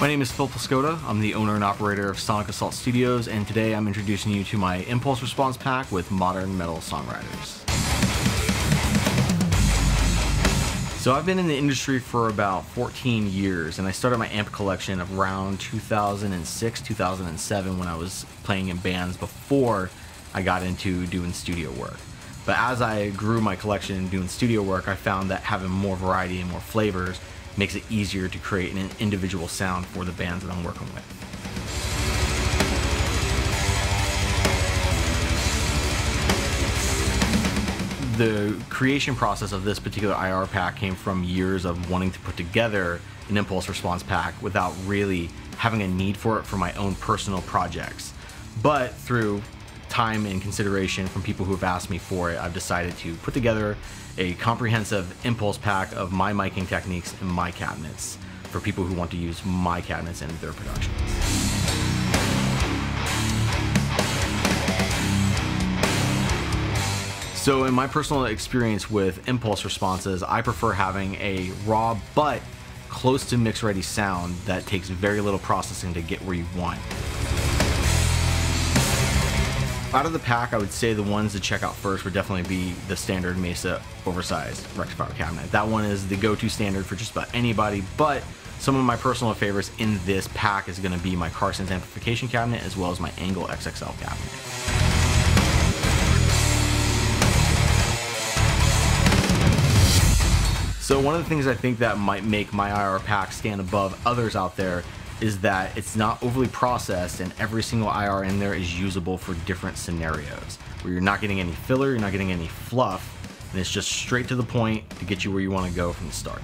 My name is Phil Pluskota. I'm the owner and operator of Sonic Assault Studios, and today I'm introducing you to my Impulse Response Pack with modern metal songwriters. So I've been in the industry for about 14 years, and I started my amp collection around 2006, 2007 when I was playing in bands before I got into doing studio work. But as I grew my collection and doing studio work, I found that having more variety and more flavors makes it easier to create an individual sound for the bands that I'm working with. The creation process of this particular IR pack came from years of wanting to put together an impulse response pack without really having a need for it for my own personal projects. But through time and consideration from people who have asked me for it, I've decided to put together a comprehensive impulse pack of my miking techniques and my cabinets for people who want to use my cabinets in their productions. So in my personal experience with impulse responses, I prefer having a raw but close to mix ready sound that takes very little processing to get where you want. Out of the pack, I would say the ones to check out first would definitely be the standard Mesa oversized rectifier cabinet. That one is the go-to standard for just about anybody, but some of my personal favorites in this pack is going to be my Carson's amplification cabinet as well as my Angle XXL cabinet. So one of the things I think that might make my IR pack stand above others out there is that it's not overly processed and every single IR in there is usable for different scenarios where you're not getting any filler, you're not getting any fluff, and it's just straight to the point to get you where you want to go from the start.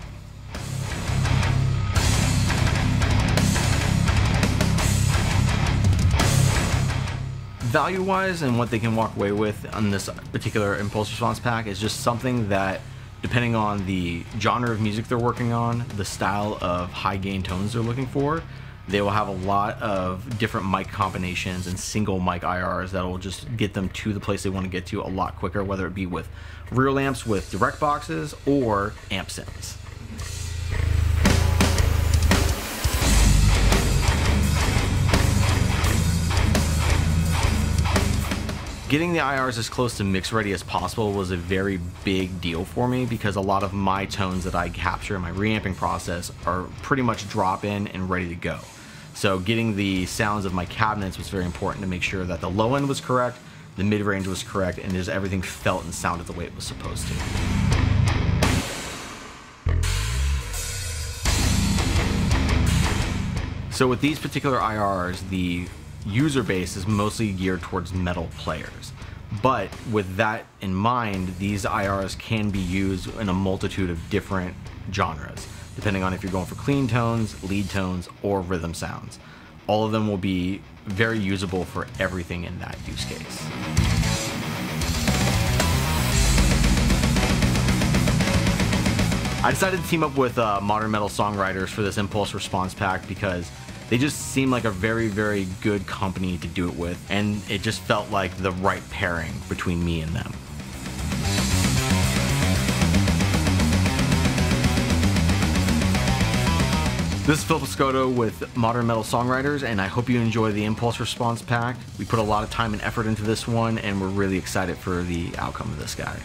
Value-wise and what they can walk away with on this particular impulse response pack is just something that, depending on the genre of music they're working on, the style of high gain tones they're looking for, they will have a lot of different mic combinations and single mic IRs that will just get them to the place they want to get to a lot quicker, whether it be with real amps with direct boxes or amp sims. Getting the IRs as close to mix ready as possible was a very big deal for me because a lot of my tones that I capture in my reamping process are pretty much drop in and ready to go. So getting the sounds of my cabinets was very important to make sure that the low end was correct, the mid range was correct, and just everything felt and sounded the way it was supposed to. So with these particular IRs, the user base is mostly geared towards metal players. But with that in mind, these IRs can be used in a multitude of different genres, depending on if you're going for clean tones, lead tones, or rhythm sounds. All of them will be very usable for everything in that use case. I decided to team up with modern metal songwriters for this impulse response pack because they just seem like a very, very good company to do it with, and it just felt like the right pairing between me and them. This is Phil Pluskota with Modern Metal Songwriters, and I hope you enjoy the Impulse Response Pack. We put a lot of time and effort into this one, and we're really excited for the outcome of this guy.